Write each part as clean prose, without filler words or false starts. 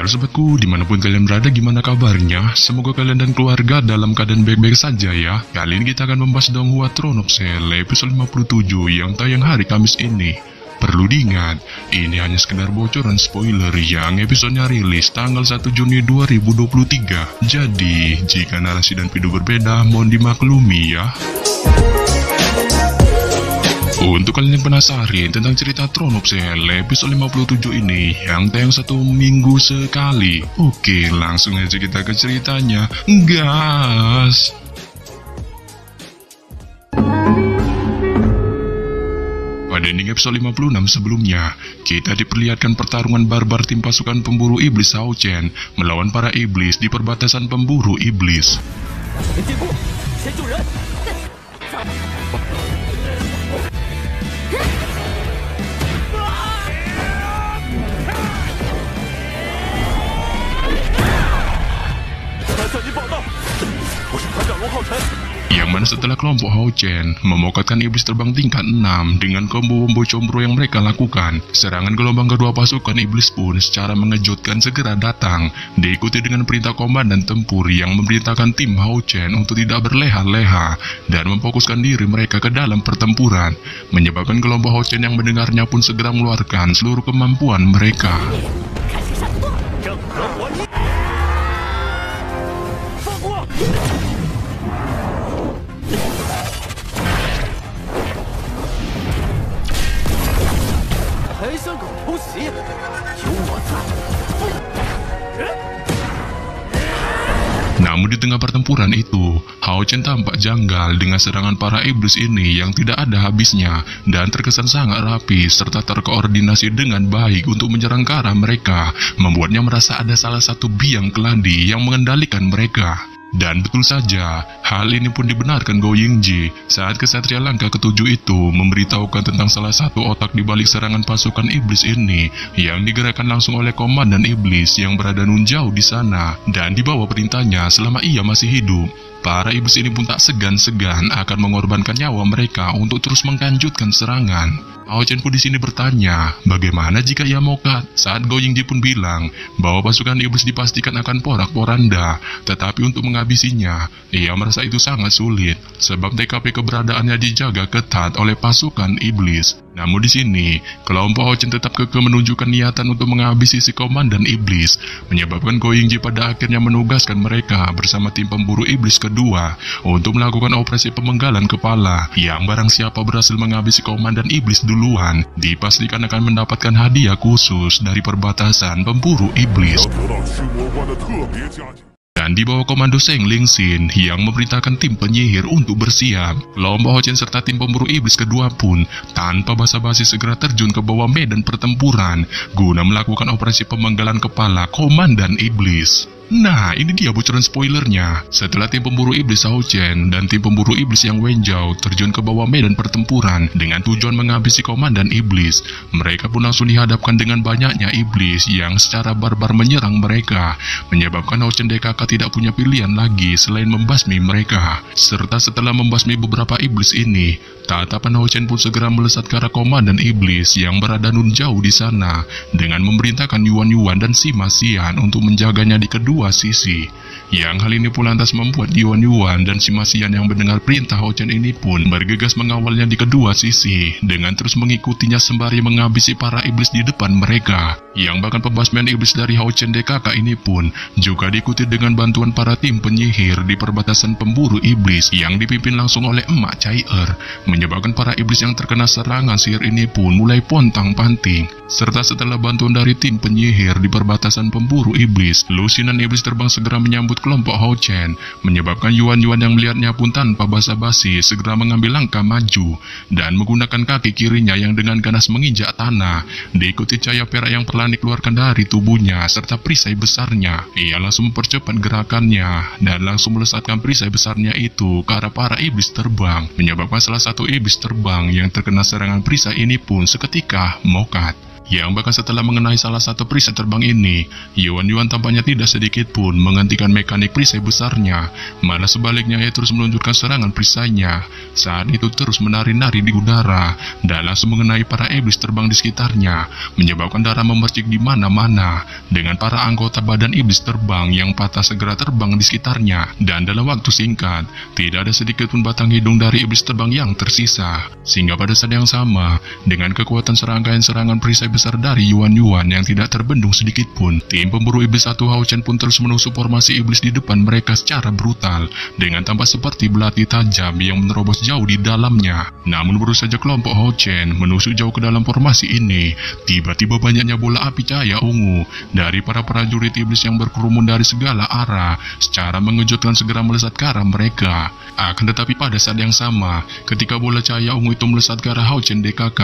Halo sobatku, dimanapun kalian berada, gimana kabarnya? Semoga kalian dan keluarga dalam keadaan baik-baik saja ya. Kali ini kita akan membahas Donghua Throne of Shell episode 57 yang tayang hari Kamis ini. Perlu diingat, ini hanya sekedar bocoran spoiler yang episodenya rilis tanggal 1 Juni 2023. Jadi, jika narasi dan video berbeda, mohon dimaklumi ya. Untuk kalian yang penasaran tentang cerita Throne of Shell episode 57 ini yang tayang 1 minggu sekali, oke, langsung aja kita ke ceritanya. Gas! Pada ending episode 56 sebelumnya, kita diperlihatkan pertarungan barbar tim pasukan pemburu iblis Hao Chen melawan para iblis di perbatasan pemburu iblis. Yang mana setelah kelompok Hao Chen memokatkan iblis terbang tingkat 6 dengan combo combro yang mereka lakukan, serangan gelombang kedua pasukan iblis pun secara mengejutkan segera datang, diikuti dengan perintah komandan tempur yang memerintahkan tim Hao Chen untuk tidak berleha-leha dan memfokuskan diri mereka ke dalam pertempuran, menyebabkan kelompok Hao Chen yang mendengarnya pun segera mengeluarkan seluruh kemampuan mereka. Namun di tengah pertempuran itu, Hao Chen tampak janggal dengan serangan para iblis ini yang tidak ada habisnya dan terkesan sangat rapi serta terkoordinasi dengan baik untuk menyerang ke arah mereka, membuatnya merasa ada salah satu biang keladi yang mengendalikan mereka. Dan betul saja, hal ini pun dibenarkan Go Yingji saat kesatria langkah ketujuh itu memberitahukan tentang salah satu otak di balik serangan pasukan iblis ini yang digerakkan langsung oleh komandan iblis yang berada nun jauh di sana dan di bawah perintahnya selama ia masih hidup. Para iblis ini pun tak segan-segan akan mengorbankan nyawa mereka untuk terus melanjutkan serangan. Hao Chen pun di sini bertanya, bagaimana jika ia mokat? Saat Go Yingji pun bilang bahwa pasukan iblis dipastikan akan porak-poranda, tetapi untuk menghabisinya, ia merasa itu sangat sulit, sebab TKP keberadaannya dijaga ketat oleh pasukan iblis. Namun di sini, kelompok Hao Chen tetap kekeh menunjukkan niatan untuk menghabisi si komandan iblis, menyebabkan Go Yingji pada akhirnya menugaskan mereka bersama tim pemburu iblis kedua untuk melakukan operasi pemenggalan kepala, yang barang siapa berhasil menghabisi komandan iblis duluan, dipastikan akan mendapatkan hadiah khusus dari perbatasan pemburu iblis. Dan di bawah komando Seng Lingxin yang memerintahkan tim penyihir untuk bersiap, kelompok Hao Chen serta tim pemburu iblis kedua pun tanpa basa-basi segera terjun ke bawah medan pertempuran guna melakukan operasi pemenggalan kepala komandan iblis. Nah, ini dia bocoran spoilernya. Setelah tim pemburu iblis Hao Chen dan tim pemburu iblis yang Wenjiao terjun ke bawah medan pertempuran dengan tujuan menghabisi komandan iblis, mereka pun langsung dihadapkan dengan banyaknya iblis yang secara barbar menyerang mereka, menyebabkan Hao Chen DKK tidak punya pilihan lagi selain membasmi mereka. Serta setelah membasmi beberapa iblis ini, tatapan Hao Chen pun segera melesat ke arah komandan iblis yang berada nun jauh di sana dengan memerintahkan Yuan Yuan dan Sima Xian untuk menjaganya di kedua sisi. Yang hal ini pun lantas membuat Yuan Yuan dan Sima Xian yang mendengar perintah Hao Chen ini pun bergegas mengawalnya di kedua sisi dengan terus mengikutinya sembari menghabisi para iblis di depan mereka. Yang bahkan pembasmian iblis dari Hao Chen DKK ini pun juga diikuti dengan bantuan para tim penyihir di perbatasan pemburu iblis yang dipimpin langsung oleh Emak Cai menyebabkan para iblis yang terkena serangan sihir ini pun mulai pontang-panting. Serta setelah bantuan dari tim penyihir di perbatasan pemburu iblis, lusinan iblis terbang segera menyambut kelompok Hao Chen, menyebabkan Yuan Yuan yang melihatnya pun tanpa basa-basi segera mengambil langkah maju dan menggunakan kaki kirinya yang dengan ganas menginjak tanah, diikuti cahaya perak yang perlahan dikeluarkan dari tubuhnya serta perisai besarnya. Ia langsung mempercepat gerakannya dan langsung melesatkan perisai besarnya itu ke arah para iblis terbang, menyebabkan salah satu iblis terbang yang terkena serangan perisai ini pun seketika mokat. Yang bahkan setelah mengenai salah satu perisai terbang ini, Yuan tampaknya tidak sedikit pun menghentikan mekanik perisai besarnya. Malah sebaliknya ia terus meluncurkan serangan perisainya. Saat itu terus menari-nari di udara dan langsung mengenai para iblis terbang di sekitarnya, menyebabkan darah memercik di mana-mana. Dengan para anggota badan iblis terbang yang patah segera terbang di sekitarnya, dan dalam waktu singkat, tidak ada sedikit pun batang hidung dari iblis terbang yang tersisa. Sehingga pada saat yang sama, dengan kekuatan serangkaian serangan perisai besar dari Yuan yang tidak terbendung sedikit pun, tim pemburu iblis satu Hao Chen pun terus menusuk formasi iblis di depan mereka secara brutal, dengan tampak seperti belati tajam yang menerobos jauh di dalamnya. Namun baru saja kelompok Hao Chen menusuk jauh ke dalam formasi ini, tiba-tiba banyaknya bola api cahaya ungu dari para prajurit iblis yang berkerumun dari segala arah, secara mengejutkan segera melesat ke arah mereka. Akan tetapi pada saat yang sama, ketika bola cahaya ungu itu melesat ke arah Hao Chen DKK,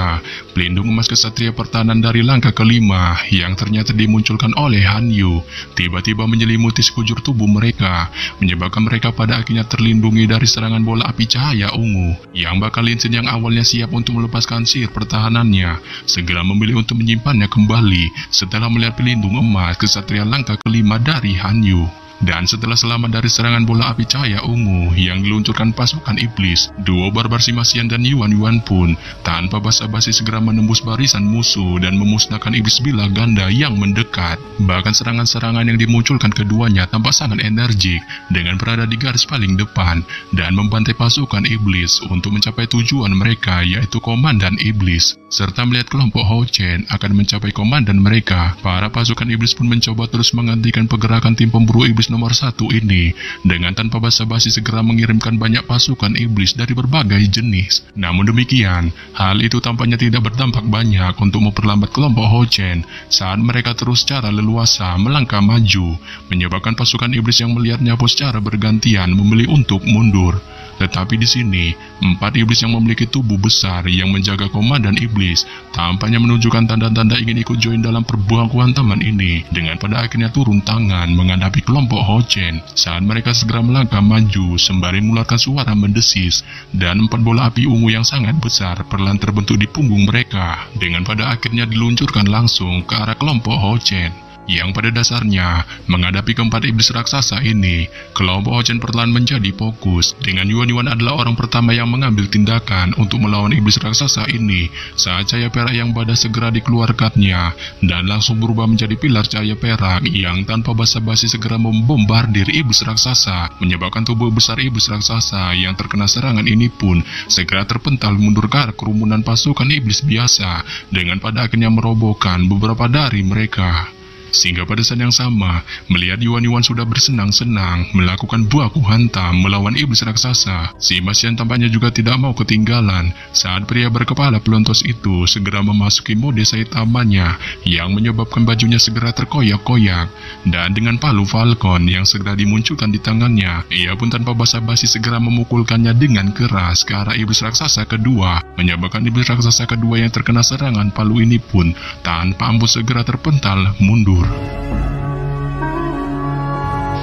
pelindung emas kesatria pertahanan dari langkah kelima yang ternyata dimunculkan oleh Han Yu tiba-tiba menyelimuti sekujur tubuh mereka, menyebabkan mereka pada akhirnya terlindungi dari serangan bola api cahaya ungu. Yang bakal Lin Xin yang awalnya siap untuk melepaskan sihir pertahanannya, segera memilih untuk menyimpannya kembali setelah melihat pelindung emas kesatria langkah kelima dari Han Yu. Dan setelah selamat dari serangan bola api cahaya ungu yang diluncurkan pasukan iblis, duo barbar Simasian dan Yuan pun tanpa basa-basi segera menembus barisan musuh dan memusnahkan iblis bilah ganda yang mendekat. Bahkan serangan-serangan yang dimunculkan keduanya tampak sangat energik, dengan berada di garis paling depan dan membantai pasukan iblis untuk mencapai tujuan mereka, yaitu komandan iblis. Serta melihat kelompok Hao Chen akan mencapai komandan mereka, para pasukan iblis pun mencoba terus menghentikan pergerakan tim pemburu iblis nomor 1 ini, dengan tanpa basa-basi segera mengirimkan banyak pasukan iblis dari berbagai jenis. Namun demikian, hal itu tampaknya tidak berdampak banyak untuk memperlambat kelompok Hao Chen saat mereka terus secara leluasa melangkah maju, menyebabkan pasukan iblis yang melihatnya pun secara bergantian memilih untuk mundur. Tetapi di sini, 4 iblis yang memiliki tubuh besar yang menjaga komandan iblis tampaknya menunjukkan tanda-tanda ingin ikut join dalam perbuahan kuantaman ini, dengan pada akhirnya turun tangan menghadapi kelompok Hao Chen saat mereka segera melangkah maju sembari mengeluarkan suara mendesis, dan 4 bola api ungu yang sangat besar perlahan terbentuk di punggung mereka, dengan pada akhirnya diluncurkan langsung ke arah kelompok Hao Chen. Yang pada dasarnya, menghadapi keempat iblis raksasa ini, kelompok Hao Chen perlahan menjadi fokus, dengan Yuan adalah orang pertama yang mengambil tindakan untuk melawan iblis raksasa ini, saat cahaya perak yang pada segera dikeluarkannya, dan langsung berubah menjadi pilar cahaya perak yang tanpa basa-basi segera membombardir iblis raksasa, menyebabkan tubuh besar iblis raksasa yang terkena serangan ini pun segera terpental mundur ke arah kerumunan pasukan iblis biasa, dengan pada akhirnya merobohkan beberapa dari mereka. Sehingga pada saat yang sama, melihat Yuan sudah bersenang-senang melakukan baku hantam melawan iblis raksasa, Simasian tampaknya juga tidak mau ketinggalan saat pria berkepala pelontos itu segera memasuki mode Saitamannya yang menyebabkan bajunya segera terkoyak-koyak, dan dengan palu Falcon yang segera dimunculkan di tangannya, ia pun tanpa basa-basi segera memukulkannya dengan keras ke arah iblis raksasa kedua, menyebabkan iblis raksasa kedua yang terkena serangan palu ini pun tanpa ampun segera terpental mundur.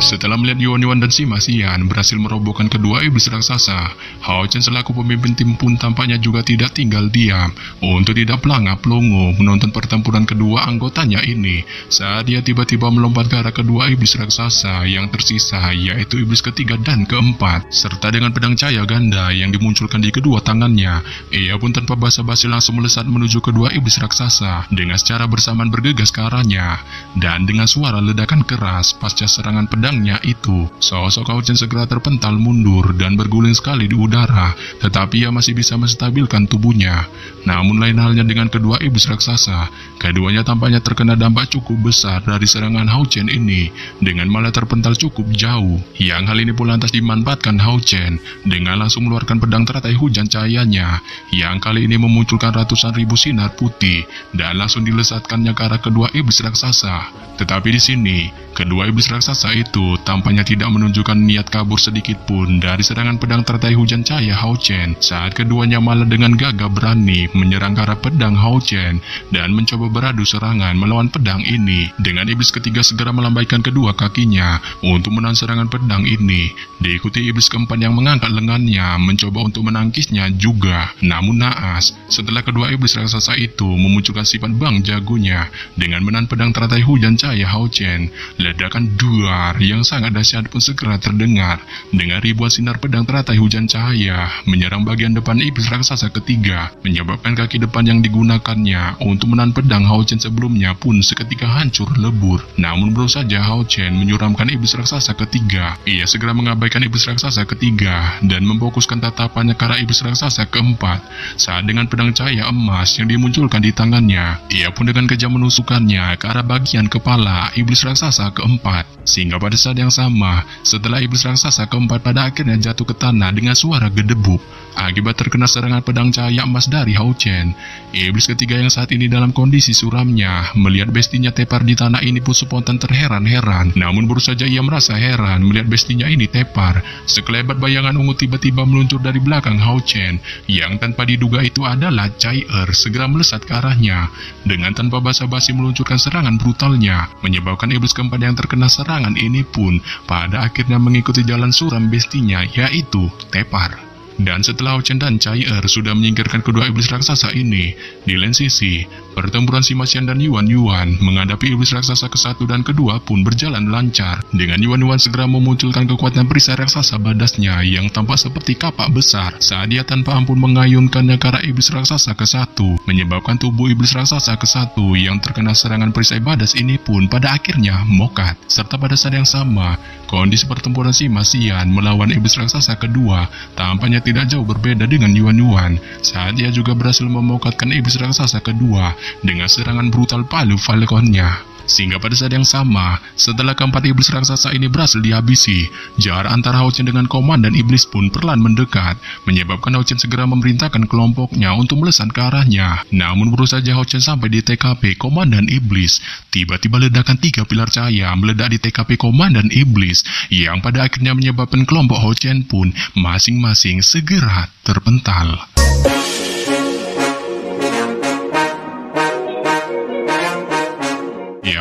Setelah melihat Yuan dan Simasian berhasil merobohkan kedua iblis raksasa, Hao Chen selaku pemimpin tim pun tampaknya juga tidak tinggal diam untuk tidak pelangap-pelongo menonton pertempuran kedua anggotanya ini, saat dia tiba-tiba melompat ke arah kedua iblis raksasa yang tersisa, yaitu iblis ketiga dan keempat. Serta dengan pedang cahaya ganda yang dimunculkan di kedua tangannya, ia pun tanpa basa-basi langsung melesat menuju kedua iblis raksasa dengan secara bersamaan bergegas ke arahnya, dan dengan suara ledakan keras pasca serangan pedang itu, sosok Hao Chen segera terpental mundur dan berguling sekali di udara, tetapi ia masih bisa menstabilkan tubuhnya. Namun lain halnya dengan kedua iblis raksasa, keduanya tampaknya terkena dampak cukup besar dari serangan Hao Chen ini, dengan malah terpental cukup jauh. Yang hal ini pun lantas dimanfaatkan Hao Chen dengan langsung mengeluarkan pedang teratai hujan cahayanya, yang kali ini memunculkan ratusan ribu sinar putih dan langsung dilesatkannya ke arah kedua iblis raksasa. Tetapi di sini, Kedua iblis raksasa itu tampaknya tidak menunjukkan niat kabur sedikit pun dari serangan pedang teratai hujan cahaya Hao Chen, saat keduanya malah dengan gagah berani menyerang ke arah pedang Hao Chen dan mencoba beradu serangan melawan pedang ini. Dengan iblis ketiga segera melambaikan kedua kakinya untuk menahan serangan pedang ini, diikuti iblis keempat yang mengangkat lengannya mencoba untuk menangkisnya juga. Namun naas, setelah kedua iblis raksasa itu memunculkan sifat bang jagonya dengan menahan pedang teratai hujan cahaya Hao Chen, ledakan duar yang sangat dahsyat pun segera terdengar dengan ribuan sinar pedang teratai hujan cahaya menyerang bagian depan iblis raksasa ketiga, menyebabkan kaki depan yang digunakannya untuk menahan pedang Hao Chen sebelumnya pun seketika hancur lebur. Namun baru saja Hao Chen menyuramkan iblis raksasa ketiga, ia segera mengabaikan iblis raksasa ketiga dan memfokuskan tatapannya ke arah iblis raksasa keempat. Saat dengan pedang cahaya emas yang dimunculkan di tangannya, ia pun dengan kejam menusukkannya ke arah bagian kepala iblis raksasa keempat, sehingga pada saat yang sama, setelah iblis raksasa keempat pada akhirnya jatuh ke tanah dengan suara gedebuk akibat terkena serangan pedang cahaya emas dari Hao Chen. Iblis ketiga yang saat ini dalam kondisi suramnya melihat bestinya tepar di tanah ini pun spontan terheran-heran. Namun baru saja ia merasa heran melihat bestinya ini tepar, sekelebat bayangan ungu tiba-tiba meluncur dari belakang Hao Chen yang tanpa diduga itu adalah Chai segera melesat ke arahnya dengan tanpa basa-basi meluncurkan serangan brutalnya, menyebabkan iblis keempat yang terkena serangan ini pun pada akhirnya mengikuti jalan suram bestinya, yaitu tepar. Dan setelah Hao Chen dan Chai sudah menyingkirkan kedua iblis raksasa ini, di lain sisi, pertempuran Sima Xian dan Yuan Yuan menghadapi iblis raksasa ke-1 dan kedua pun berjalan lancar. Dengan Yuan Yuan segera memunculkan kekuatan perisai raksasa badasnya yang tampak seperti kapak besar saat dia tanpa ampun mengayunkannya ke arah iblis raksasa ke-1, menyebabkan tubuh iblis raksasa ke-1 yang terkena serangan perisai badas ini pun pada akhirnya mokat. Serta pada saat yang sama, kondisi pertempuran Sima Xian melawan iblis raksasa kedua tampaknya tidak jauh berbeda dengan Yuan Yuan saat dia juga berhasil memokatkan iblis raksasa kedua dengan serangan brutal palu falconnya. Sehingga pada saat yang sama, setelah keempat iblis raksasa ini berhasil dihabisi, jarak antara Hao Chen dengan komandan iblis pun perlahan mendekat, menyebabkan Hao Chen segera memerintahkan kelompoknya untuk melesat ke arahnya. Namun baru saja Hao Chen sampai di TKP komandan iblis, tiba-tiba ledakan 3 pilar cahaya meledak di TKP komandan iblis, yang pada akhirnya menyebabkan kelompok Hao Chen pun masing-masing segera terpental.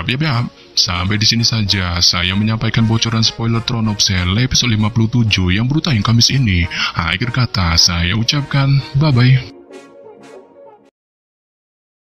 Yap. Sampai di sini saja saya menyampaikan bocoran spoiler Throne of Cell episode 57 yang baru tayang Kamis ini. Akhir kata saya ucapkan bye-bye.